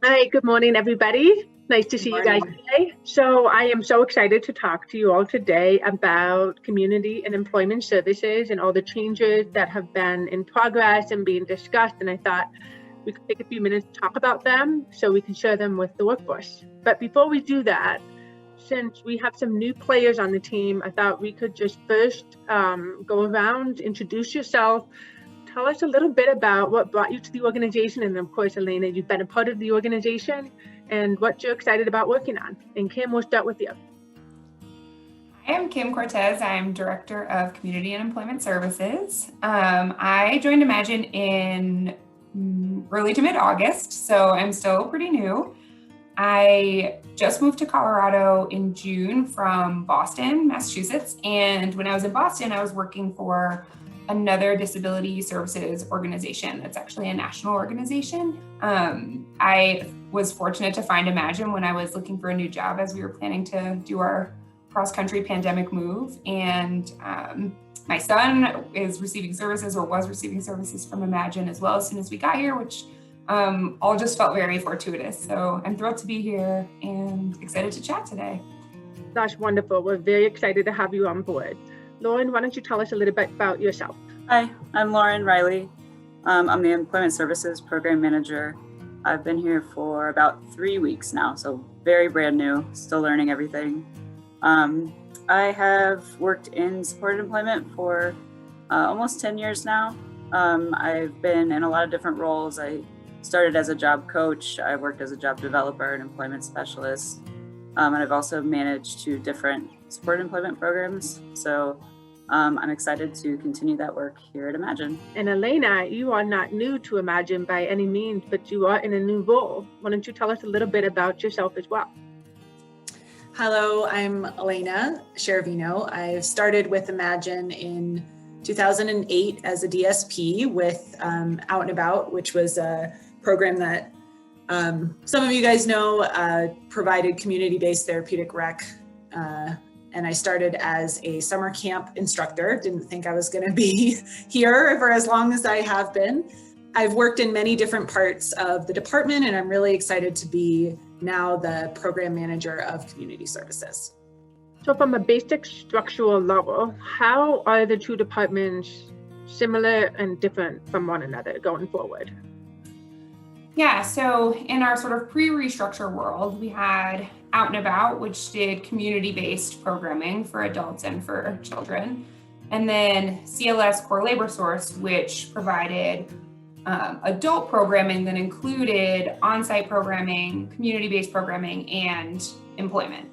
Hi, good morning, everybody. Nice to see you guys today. So I am so excited to talk to you all today about community and employment services and all the changes that have been in progress and being discussed. And I thought we could take a few minutes to talk about them so we can share them with the workforce. But before we do that, since we have some new players on the team, I thought we could just first go around, introduce yourself, tell us a little bit about what brought you to the organization. And of course, Elena, you've been a part of the organization and what you're excited about working on. And Kim, we'll start with you. I am Kim Cortes. I'm Director of Community and Employment Services. I joined Imagine in early to mid-August, so I'm still pretty new. I just moved to Colorado in June from Boston, Massachusetts. And when I was in Boston, I was working for another disability services organization that's actually a national organization. I was fortunate to find Imagine when I was looking for a new job as we were planning to do our cross-country pandemic move. And my son is receiving services or was receiving services from Imagine as well as soon as we got here, which all just felt very fortuitous. So I'm thrilled to be here and excited to chat today. That's wonderful. We're very excited to have you on board. Lauren, why don't you tell us a little bit about yourself? Hi, I'm Lauren Riley. I'm the Employment Services Program Manager. I've been here for about 3 weeks now, so very brand new, still learning everything. I have worked in supported employment for almost 10 years now. I've been in a lot of different roles. I started as a job coach. I worked as a job developer and employment specialist. And I've also managed 2 different supported employment programs. So I'm excited to continue that work here at Imagine. And Elena, you are not new to Imagine by any means, but you are in a new role. Why don't you tell us a little bit about yourself as well? Hello, I'm Elena Ciaravino. I started with Imagine in 2008 as a DSP with Out and About, which was a program that some of you guys know provided community-based therapeutic rec. And I started as a summer camp instructor. Didn't think I was going to be here for as long as I have been. I've worked in many different parts of the department, and I'm really excited to be now the program manager of community services. So from a basic structural level, how are the 2 departments similar and different from one another going forward? Yeah, so in our sort of pre-restructure world, we had Out and About, which did community-based programming for adults and for children. And then CLS Core Labor Source, which provided adult programming that included on-site programming, community-based programming, and employment.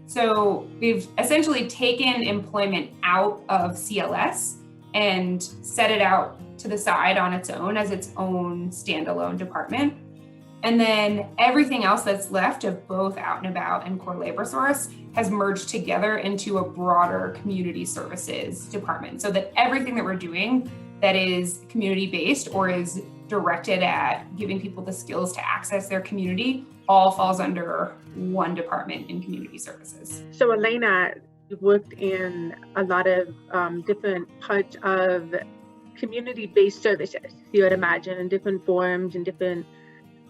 So we've essentially taken employment out of CLS and set it out to the side on its own as its own standalone department. And then everything else that's left of both Out and About and Core Labor Source has merged together into a broader community services department, so that everything that we're doing that is community-based or is directed at giving people the skills to access their community all falls under one department in community services. So Elena, you've worked in a lot of different parts of community-based services here at Imagine in different forms and different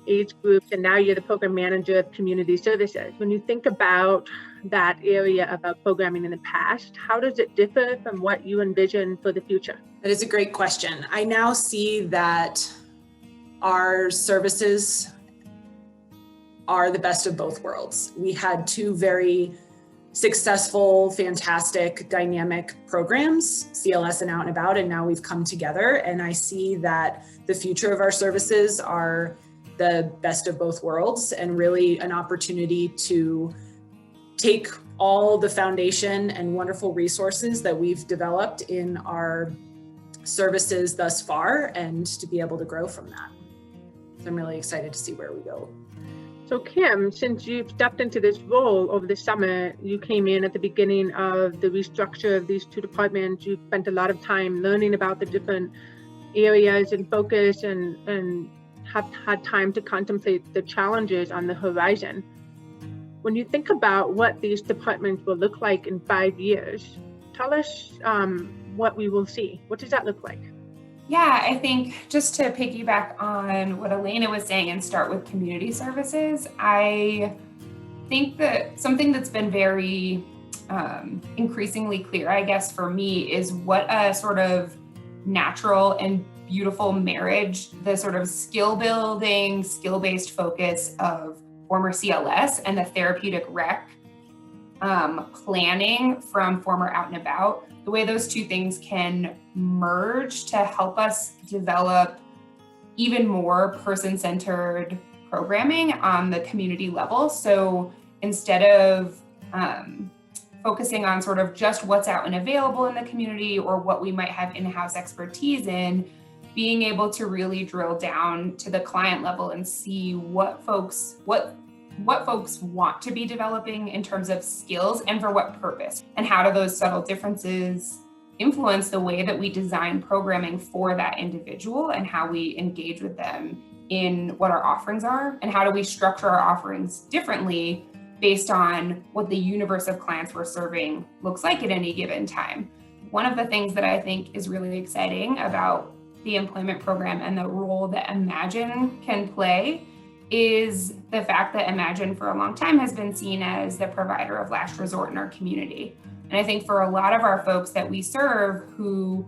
age groups, and now you're the program manager of community services. When you think about that area of our programming in the past, how does it differ from what you envision for the future? That is a great question. I now see that our services are the best of both worlds. We had 2 very successful, fantastic, dynamic programs, CLS and Out and About, and now we've come together, and I see that the future of our services are the best of both worlds and really an opportunity to take all the foundation and wonderful resources that we've developed in our services thus far and to be able to grow from that. So I'm really excited to see where we go. So Kim, since you've stepped into this role over the summer, you came in at the beginning of the restructure of these 2 departments. You spent a lot of time learning about the different areas and focus and have had time to contemplate the challenges on the horizon. When you think about what these departments will look like in 5 years, tell us what we will see. What does that look like? Yeah, I think just to piggyback on what Elena was saying and start with community services, I think that something that's been very increasingly clear, I guess, for me is what a sort of natural and beautiful marriage, the sort of skill building, skill-based focus of former CLS and the therapeutic rec planning from former Out and About, the way those two things can merge to help us develop even more person-centered programming on the community level. So instead of focusing on sort of just what's out and available in the community or what we might have in-house expertise in, being able to really drill down to the client level and see what folks want to be developing in terms of skills and for what purpose, and how do those subtle differences influence the way that we design programming for that individual and how we engage with them in what our offerings are, and how do we structure our offerings differently based on what the universe of clients we're serving looks like at any given time. One of the things that I think is really exciting about the employment program and the role that Imagine can play is the fact that Imagine for a long time has been seen as the provider of last resort in our community. And I think for a lot of our folks that we serve who,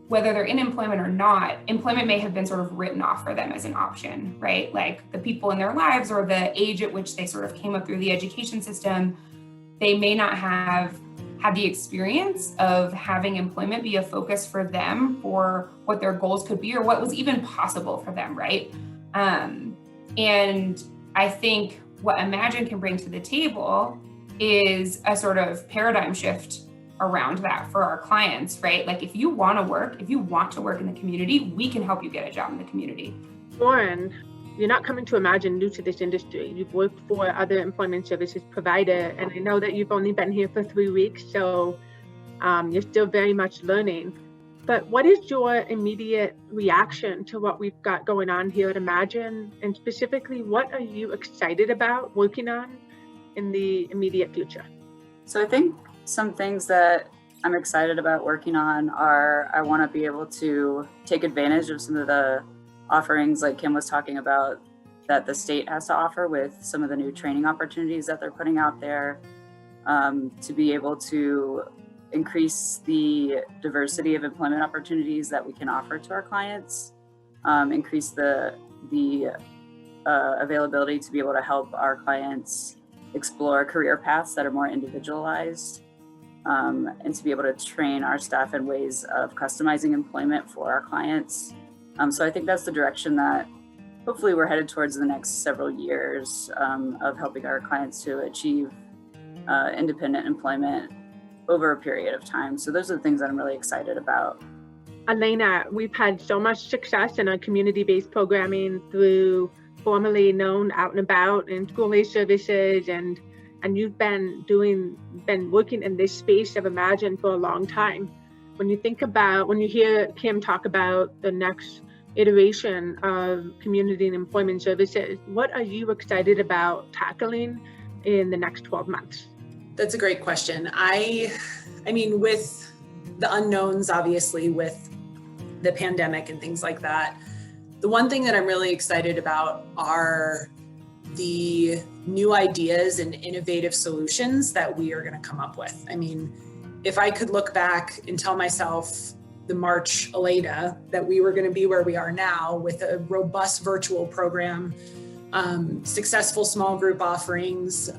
whether they're in employment or not, employment may have been sort of written off for them as an option, right? Like the people in their lives or the age at which they sort of came up through the education system, they may not have had the experience of having employment be a focus for them for what their goals could be or what was even possible for them, right? And I think what Imagine can bring to the table is a sort of paradigm shift around that for our clients, right? Like if you want to work in the community, we can help you get a job in the community. Lauren, you're not coming to Imagine new to this industry. You've worked for other employment services provider, and I know that you've only been here for 3 weeks, so you're still very much learning. But what is your immediate reaction to what we've got going on here at Imagine? And specifically, what are you excited about working on in the immediate future? So I think some things that I'm excited about working on are I want to be able to take advantage of some of the offerings like Kim was talking about that the state has to offer with some of the new training opportunities that they're putting out there, to be able to increase the diversity of employment opportunities that we can offer to our clients, increase the availability to be able to help our clients explore career paths that are more individualized, and to be able to train our staff in ways of customizing employment for our clients. So I think that's the direction that hopefully we're headed towards the next several years, of helping our clients to achieve independent employment over a period of time. So those are the things that I'm really excited about. Elena, we've had so much success in our community-based programming through formerly known Out and About and school-age services, and you've been working in this space of Imagine for a long time. When you hear Kim talk about the next iteration of community and employment services, what are you excited about tackling in the next 12 months? That's a great question. I mean, with the unknowns, obviously, with the pandemic and things like that, the one thing that I'm really excited about are the new ideas and innovative solutions that we are going to come up with. I mean, if I could look back and tell myself the March Elena that we were going to be where we are now with a robust virtual program, successful small group offerings,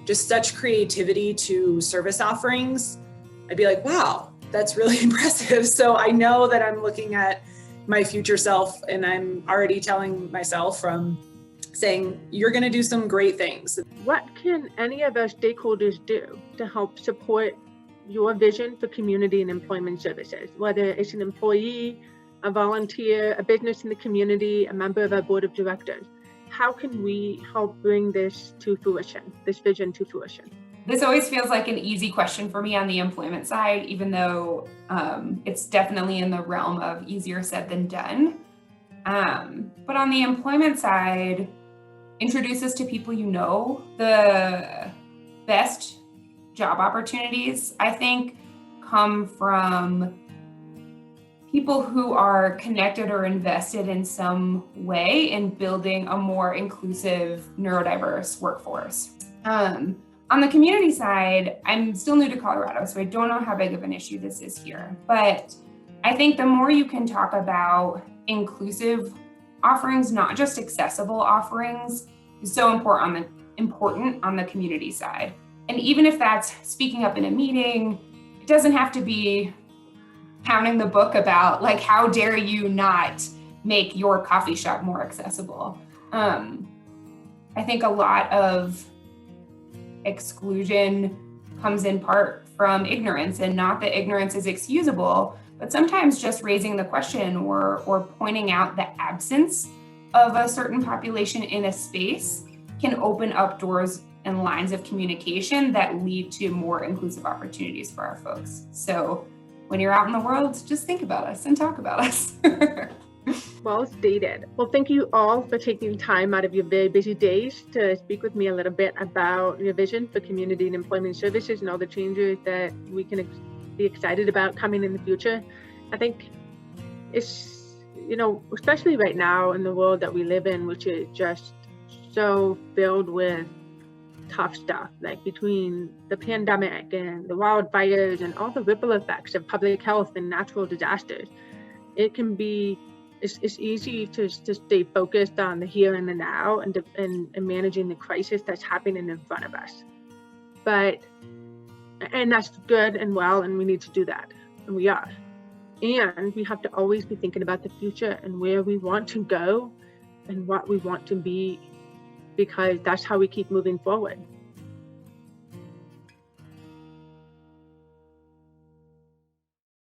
just such creativity to service offerings, I'd be like, wow, that's really impressive. So I know that I'm looking at my future self and I'm already telling myself from saying, you're going to do some great things. What can any of our stakeholders do to help support your vision for community and employment services, whether it's an employee, a volunteer, a business in the community, a member of our board of directors? How can we help bring this to fruition, this vision to fruition? This always feels like an easy question for me on the employment side, even though it's definitely in the realm of easier said than done. But on the employment side, introduce us to people you know. The best job opportunities, I think, come from people who are connected or invested in some way in building a more inclusive, neurodiverse workforce. On the community side, I'm still new to Colorado, so I don't know how big of an issue this is here. But I think the more you can talk about inclusive offerings, not just accessible offerings, is so important on the community side. And even if that's speaking up in a meeting, it doesn't have to be pounding the book about like, how dare you not make your coffee shop more accessible. I think a lot of exclusion comes in part from ignorance, and not that ignorance is excusable, but sometimes just raising the question or pointing out the absence of a certain population in a space can open up doors and lines of communication that lead to more inclusive opportunities for our folks. So when you're out in the world, just think about us and talk about us. Well stated. Well, thank you all for taking time out of your very busy days to speak with me a little bit about your vision for community and employment services and all the changes that we can be excited about coming in the future. I think it's, especially right now in the world that we live in, which is just so filled with tough stuff, like between the pandemic and the wildfires and all the ripple effects of public health and natural disasters, it can be it's easy to stay focused on the here and the now and managing the crisis that's happening in front of us. And that's good and well, and we need to do that, and we are. And we have to always be thinking about the future and where we want to go and what we want to be, because that's how we keep moving forward.